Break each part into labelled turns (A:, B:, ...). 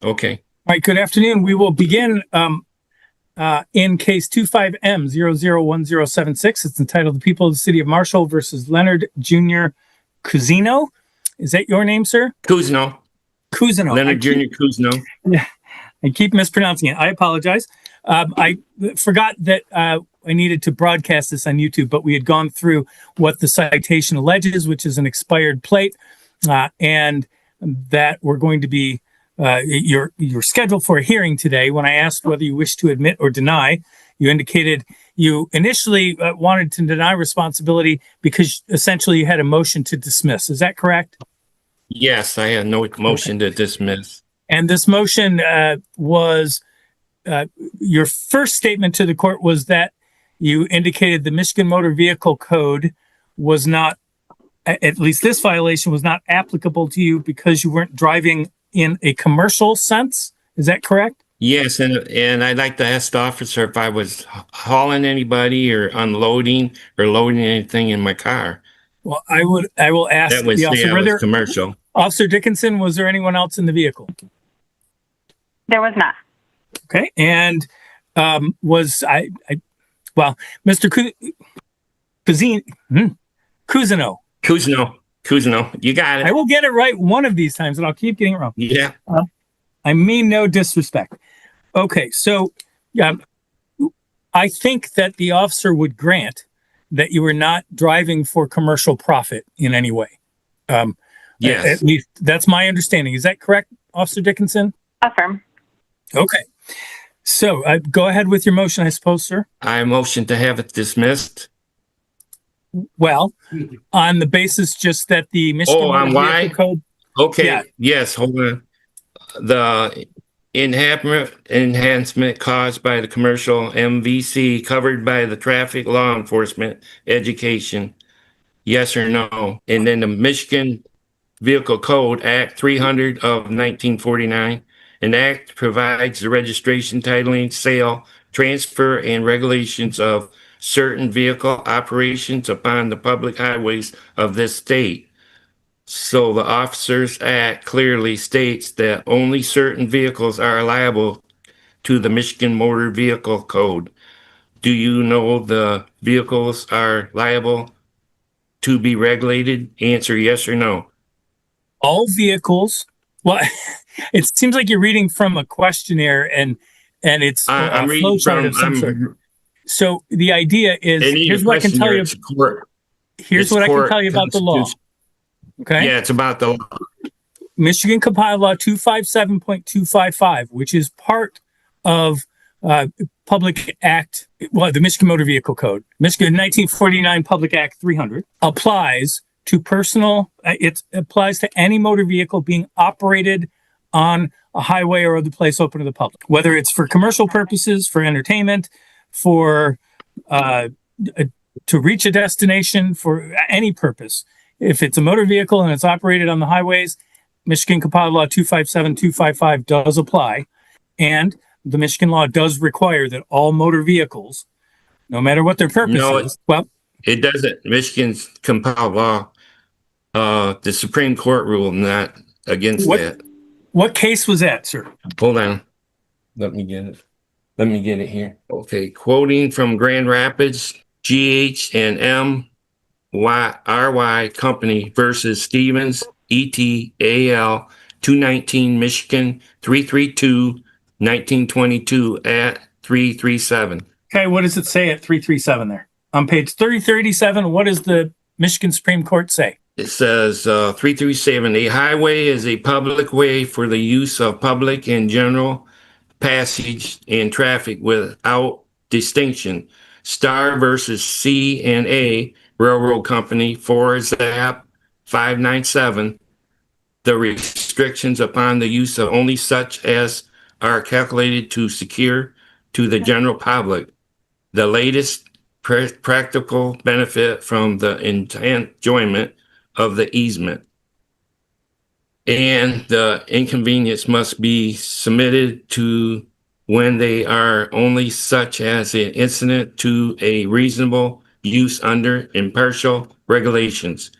A: Okay.
B: All right, good afternoon. We will begin in case 25M001076. It's entitled The People of the City of Marshall versus Leonard Jr. Cousino. Is that your name, sir?
A: Cousino.
B: Cousino.
A: Leonard Jr. Cousino.
B: Yeah, I keep mispronouncing it. I apologize. I forgot that I needed to broadcast this on YouTube, but we had gone through what the citation alleges, which is an expired plate, and that we're going to be you're scheduled for a hearing today. When I asked whether you wish to admit or deny, you indicated you initially wanted to deny responsibility because essentially you had a motion to dismiss. Is that correct?
A: Yes, I had no motion to dismiss.
B: And this motion was your first statement to the court was that you indicated the Michigan Motor Vehicle Code was not, at least this violation was not applicable to you because you weren't driving in a commercial sense. Is that correct?
A: Yes, and I'd like to ask the officer if I was hauling anybody or unloading or loading anything in my car.
B: Well, I will ask
A: That was,
B: the officer.
A: yeah, it was commercial.
B: Officer Dickinson, was there anyone else in the vehicle?
C: There was not.
B: Okay, and was well, Mr. Cousino.
A: Cousino, you got it.
B: I will get it right one of these times, and I'll keep getting it wrong.
A: Yeah.
B: I mean no disrespect. Okay, so I think that the officer would grant that you were not driving for commercial profit in any way.
A: Yes.
B: At least that's my understanding. Is that correct, Officer Dickinson?
C: Affirm.
B: Okay. So go ahead with your motion, I suppose, sir.
A: I motion to have it dismissed.
B: Well, on the basis just that the Michigan
A: on
B: Motor
A: why?
B: Vehicle Code.
A: Okay.
B: Yeah.
A: Yes, hold on. The enhancement caused by the commercial MVC covered by the traffic law enforcement education. Yes or no? And then the Michigan Vehicle Code Act 300 of 1949. An act provides the registration, titling, sale, transfer, and regulations of certain vehicle operations upon the public highways of this state. So the Officers Act clearly states that only certain vehicles are liable to the Michigan Motor Vehicle Code. Do you know the vehicles are liable to be regulated? Answer yes or no.
B: All vehicles. Well, it seems like you're reading from a questionnaire and it's
A: I'm
B: a
A: reading
B: flowchart of some sort. So the idea is, here's what I can tell you. Here's what I can tell you about the law. Okay.
A: Yeah, it's about the law.
B: Michigan Compiled Law 257.255, which is part of Public Act, well, the Michigan Motor Vehicle Code. Michigan 1949 Public Act 300 applies to it applies to any motor vehicle being operated on a highway or other place open to the public, whether it's for commercial purposes, for entertainment, for to reach a destination, for any purpose. If it's a motor vehicle and it's operated on the highways, Michigan Compiled Law 257.255 does apply. And the Michigan law does require that all motor vehicles, no matter what their purpose is, well,
A: it doesn't. Michigan's compiled law, the Supreme Court ruled not against that.
B: What case was that, sir?
A: Hold on. Let me get it here. Okay, quoting from Grand Rapids, GH&M RY Company versus Stevens, ETAL 219 Michigan 332 1922 at 337.
B: Okay, what does it say at 337 there? On page 3037, what does the Michigan Supreme Court say?
A: It says 337, a highway is a public way for the use of public and general passage and traffic without distinction. Star versus C&A Railroad Company, 4ZAP 597. The restrictions upon the use of only such as are calculated to secure to the general public the latest practical benefit from the enjoyment of the easement. And the inconvenience must be submitted to when they are only such as an incident to a reasonable use under impartial regulations.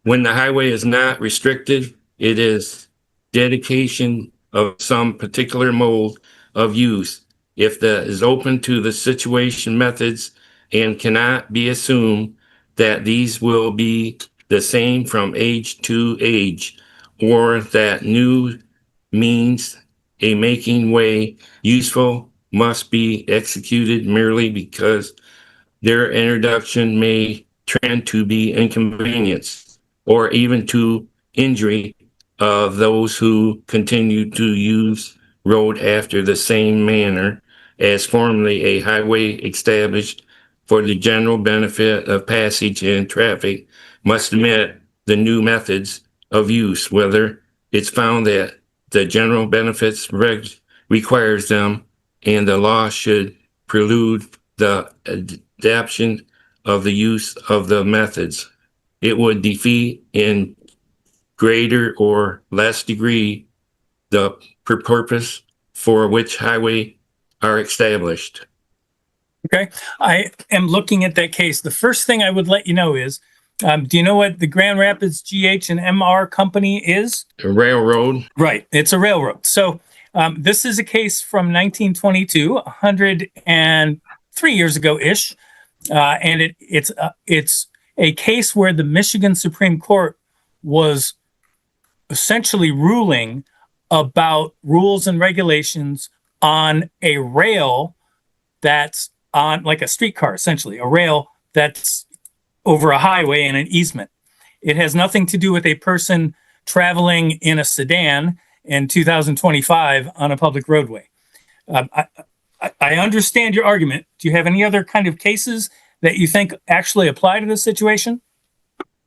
A: When the highway is not restricted, it is dedication of some particular mode of use if the is open to the situation methods and cannot be assumed that these will be the same from age to age, or that new means a making way useful must be executed merely because their introduction may trend to be inconvenience or even to injury of those who continue to use road after the same manner as formerly a highway established for the general benefit of passage and traffic must admit the new methods of use, whether it's found that the general benefits requires them and the law should prelude the adoption of the use of the methods. It would defeat in greater or less degree the purpose for which highway are established.
B: Okay, I am looking at that case. The first thing I would let you know is, do you know what the Grand Rapids GH and MR company is?
A: A railroad.
B: Right, it's a railroad. So this is a case from 1922, 103 years ago-ish, and it's a case where the Michigan Supreme Court was essentially ruling about rules and regulations on a rail that's on, like a streetcar, essentially, a rail that's over a highway and an easement. It has nothing to do with a person traveling in a sedan in 2025 on a public roadway. I understand your argument. Do you have any other kind of cases that you think actually apply to this situation?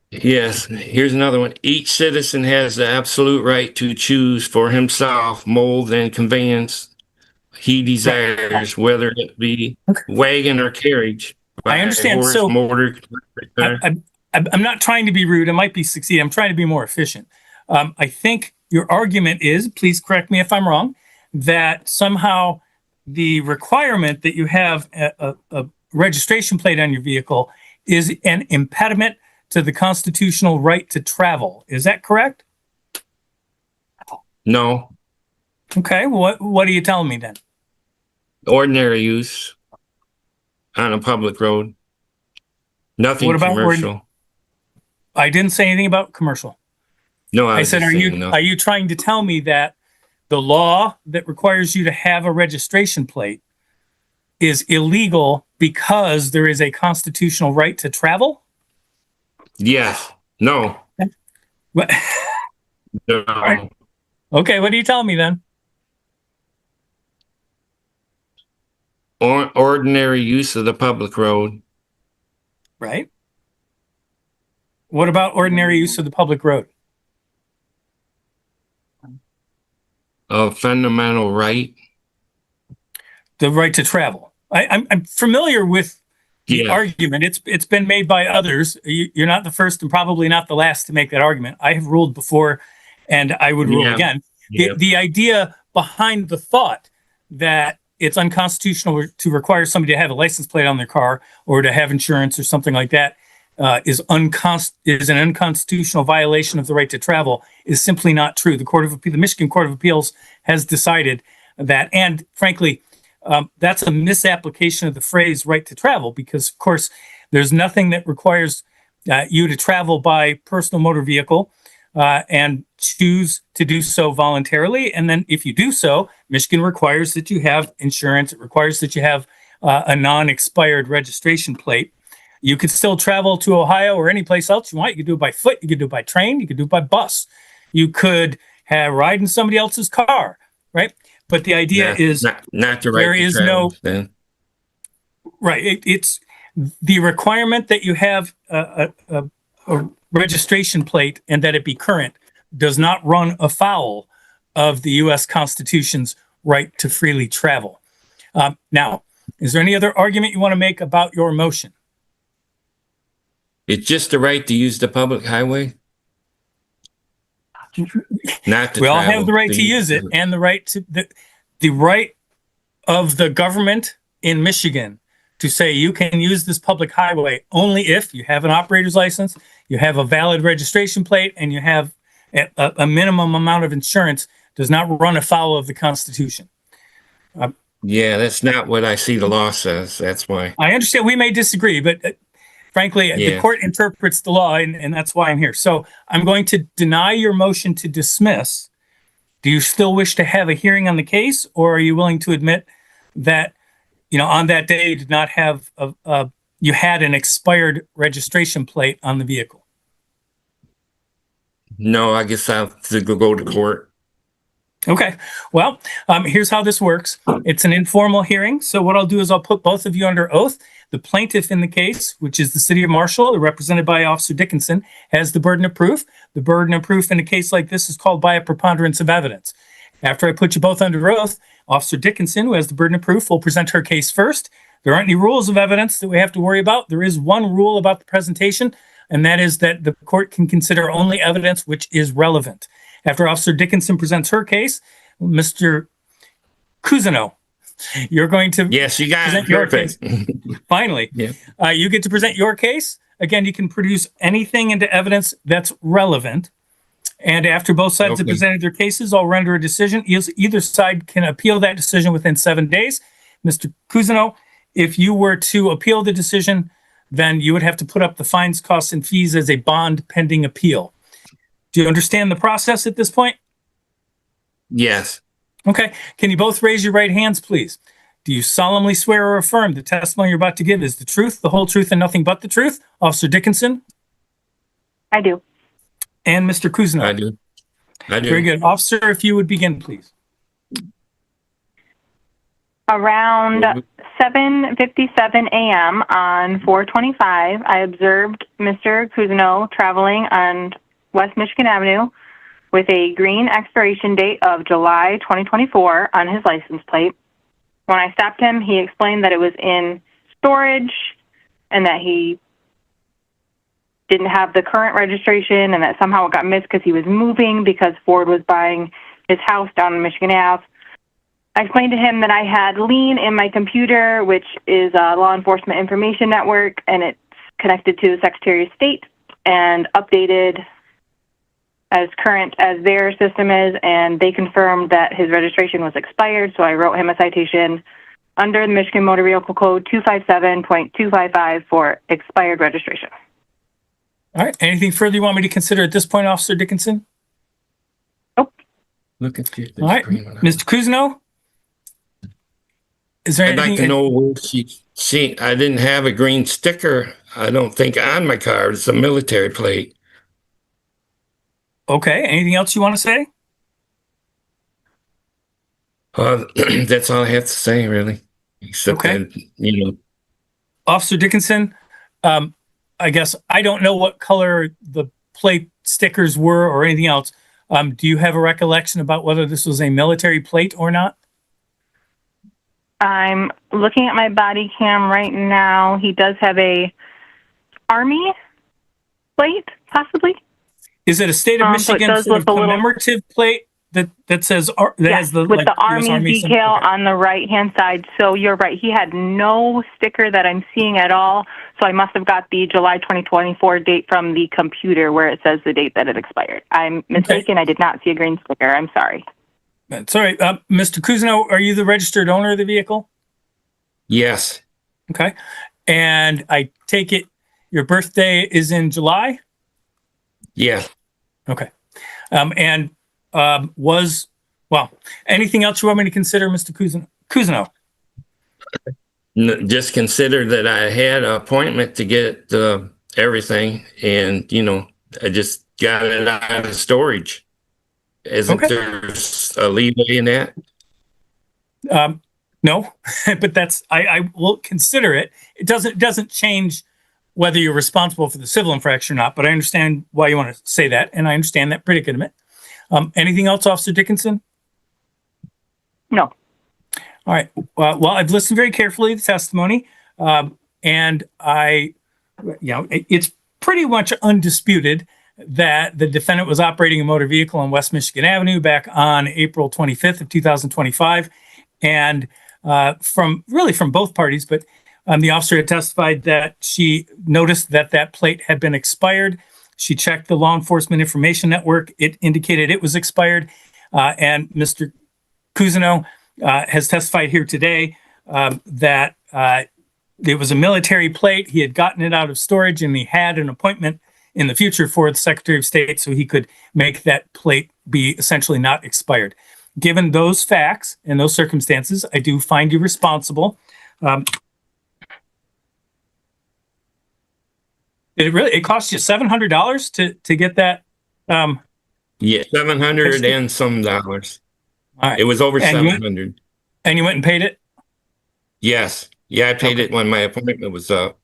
A: Yes, here's another one. Each citizen has the absolute right to choose for himself mold and conveyance he desires, whether it be wagon or carriage.
B: I understand.
A: Horse,
B: So
A: motor.
B: I'm not trying to be rude. I might be succeeding. I'm trying to be more efficient. I think your argument is, please correct me if I'm wrong, that somehow the requirement that you have a registration plate on your vehicle is an impediment to the constitutional right to travel. Is that correct?
A: No.
B: Okay. What are you telling me then?
A: Ordinary use on a public road. Nothing
B: What about
A: commercial.
B: I didn't say anything about commercial.
A: No,
B: I said, are you trying to tell me that the law that requires you to have a registration plate is illegal because there is a constitutional right to travel?
A: Yes. No.
B: What?
A: No.
B: Right. Okay, what are you telling me then?
A: Ordinary use of the public road.
B: Right. What about ordinary use of the public road?
A: A fundamental right.
B: The right to travel. I'm familiar with the argument. It's been made by others. You're not the first and probably not the last to make that argument. I have ruled before, and I would rule again. The idea behind the thought that it's unconstitutional to require somebody to have a license plate on their car or to have insurance or something like that is an unconstitutional violation of the right to travel is simply not true. The Michigan Court of Appeals has decided that, and frankly, that's a misapplication of the phrase right to travel, because of course there's nothing that requires you to travel by personal motor vehicle and choose to do so voluntarily. And then if you do so, Michigan requires that you have insurance. It requires that you have a non-expired registration plate. You could still travel to Ohio or any place else you want. You could do it by foot. You could do it by train. You could do it by bus. You could ride in somebody else's car, right? But the idea is
A: not the right
B: there is
A: travel,
B: no right. It's the requirement that you have a registration plate and that it be current does not run afoul of the U.S. Constitution's right to freely travel. Now, is there any other argument you want to make about your motion?
A: It's just the right to use the public highway. Not to
B: we all
A: travel,
B: have the right to use it, and the right to the right of the government in Michigan to say you can use this public highway only if you have an operator's license, you have a valid registration plate, and you have a minimum amount of insurance does not run afoul of the Constitution.
A: Yeah, that's not what I see the law says. That's why.
B: I understand we may disagree, but frankly, the
A: Yeah.
B: court interprets the law, and that's why I'm here. So I'm going to deny your motion to dismiss. Do you still wish to have a hearing on the case, or are you willing to admit that, on that day you did not have you had an expired registration plate on the vehicle?
A: No, I guess I'll have to go to court.
B: Okay. Well, here's how this works. It's an informal hearing. So what I'll do is I'll put both of you under oath. The plaintiff in the case, which is the city of Marshall, represented by Officer Dickinson, has the burden of proof. The burden of proof in a case like this is called by a preponderance of evidence. After I put you both under oath, Officer Dickinson, who has the burden of proof, will present her case first. There aren't any rules of evidence that we have to worry about. There is one rule about the presentation, and that is that the court can consider only evidence which is relevant. After Officer Dickinson presents her case, Mr. Cousino, you're going to
A: Yes, you got
B: present
A: it.
B: your
A: Perfect.
B: case. Finally,
A: Yeah.
B: you get to present your case. Again, you can produce anything into evidence that's relevant. And after both sides have
A: Okay.
B: presented their cases, I'll render a decision. Either side can appeal that decision within 7 days. Mr. Cousino, if you were to appeal the decision, then you would have to put up the fines, costs, and fees as a bond pending appeal. Do you understand the process at this point?
A: Yes.
B: Okay. Can you both raise your right hands, please? Do you solemnly swear or affirm the testimony you're about to give is the truth, the whole truth, and nothing but the truth? Officer Dickinson
C: I do.
B: and Mr. Cousino.
A: I do.
B: Very good. Officer, if you would begin, please.
C: Around 7:57 a.m. on 4/25, I observed Mr. Cousino traveling on West Michigan Avenue with a green expiration date of July 2024 on his license plate. When I stopped him, he explained that it was in storage and that he didn't have the current registration and that somehow it got missed because he was moving because Ford was buying his house down in Michigan Ave. I explained to him that I had Lean in my computer, which is a law enforcement information network, and it's connected to the Secretary of State and updated as current as their system is, and they confirmed that his registration was expired, so I wrote him a citation under the Michigan Motor Vehicle Code 257.255 for expired registration.
B: All right. Anything further you want me to consider at this point, Officer Dickinson?
A: Look at you.
B: All right. Mr. Cousino? Is there
A: I'd like
B: anything?
A: to know where I didn't have a green sticker, I don't think, on my car. It's a military plate.
B: Okay. Anything else you want to say?
A: That's all I have to say, really. Except
B: Okay.
A: that,
B: Officer Dickinson, I guess I don't know what color the plate stickers were or anything else. Do you have a recollection about whether this was a military plate or not?
C: I'm looking at my body cam right now. He does have a Army plate, possibly.
B: Is it a state of
C: So it
B: Michigan
C: does
B: sort of
C: look a little-
B: commemorative plate that says that
C: Yes,
B: has the
C: with
B: like,
C: the
B: US
C: Army
B: symbol?
C: decal
B: Okay.
C: on the right-hand side. So you're right. He had no sticker that I'm seeing at all. So I must have got the July 2024 date from the computer where it says the date that it expired. I'm mistaken. I did not see a green sticker. I'm sorry.
B: That's all right. Mr. Cousino, are you the registered owner of the vehicle?
A: yes,
B: Okay. And I take it your birthday is in July?
A: yeah.
B: Okay. Anything else you want me to consider, Mr. Cousino?
A: Just consider that I had an appointment to get everything, and I just got it out of storage. Isn't
B: Okay.
A: there a leeway in that?
B: No, but I will consider it. It doesn't change whether you're responsible for the civil infraction or not, but I understand why you want to say that, and I understand that predicament. Anything else, Officer Dickinson?
C: No.
B: All right. Well, I've listened very carefully to the testimony, and it's pretty much undisputed that the defendant was operating a motor vehicle on West Michigan Avenue back on April 25th of 2025. And from both parties, but the officer had testified that she noticed that plate had been expired. She checked the law enforcement information network. It indicated it was expired. And Mr. Cousino has testified here today that it was a military plate. He had gotten it out of storage and he had an appointment in the future for the Secretary of State so he could make that plate be essentially not expired. Given those facts and those circumstances, I do find you responsible. It cost you $700 to get that?
A: Yeah, 700 and some dollars.
B: All right.
A: It was over
B: And
A: 700.
B: And you went and paid it?
A: Yes. Yeah, I paid it when my appointment was up.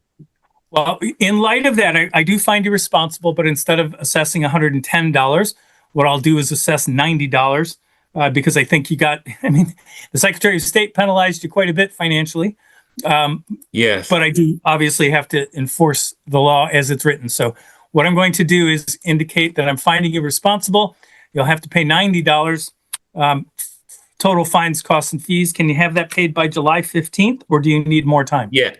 B: Well, in light of that, I do find you responsible, but instead of assessing $110, what I'll do is assess $90 because I think the Secretary of State penalized you quite a bit financially.
A: Yes.
B: But I do obviously have to enforce the law as it's written. So what I'm going to do is indicate that I'm finding you responsible. You'll have to pay $90. Total fines, costs, and fees. Can you have that paid by July 15th, or do you need more time?
A: Yeah.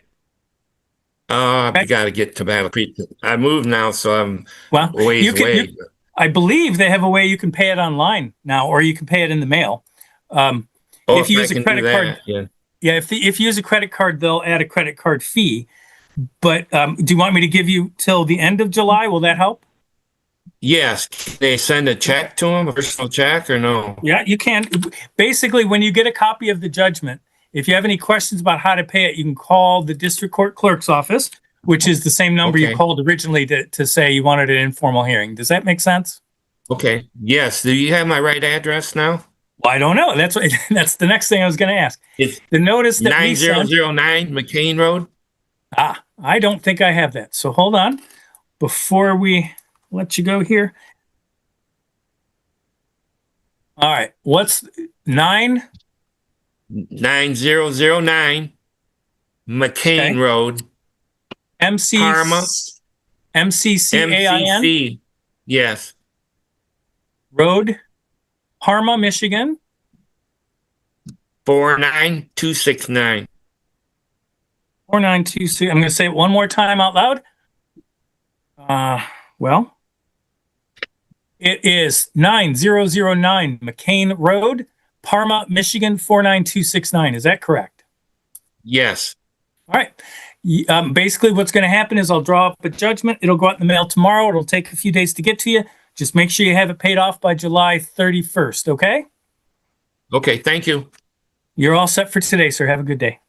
A: I got to get to Battle Creek. I moved now, so I'm ways away.
B: I believe they have a way you can pay it online now, or you can pay it in the mail. If you use a credit card, yeah. If you use a credit card, they'll add a credit card fee. But do you want me to give you till the end of July? Will that help?
A: Yes. Can they send a check to them, a personal check, or no?
B: Yeah, you can. Basically, when you get a copy of the judgment, if you have any questions about how to pay it, you can call the district court clerk's office, which is the same number you called originally to say you wanted an informal hearing. Does that make sense?
A: Okay. Yes. Do you have my right address now?
B: Well, I don't know. That's the next thing I was going to ask.
A: It's
B: the notice that
A: 9009 McCain Road.
B: I don't think I have that. So hold on. Before we let you go here. All right. What's
A: 9009 McCain Road. Parma.
B: MCCAIN?
A: MCC. Yes.
B: Road, Parma, Michigan.
A: 49269.
B: 4926. I'm going to say it one more time out loud. Well, it is 9009 McCain Road, Parma, Michigan, 49269. Is that correct?
A: Yes.
B: All right. Basically, what's going to happen is I'll draw up a judgment. It'll go out in the mail tomorrow. It'll take a few days to get to you. Just make sure you have it paid off by July 31st, okay?
A: Okay, thank you.
B: You're all set for today, sir. Have a good day.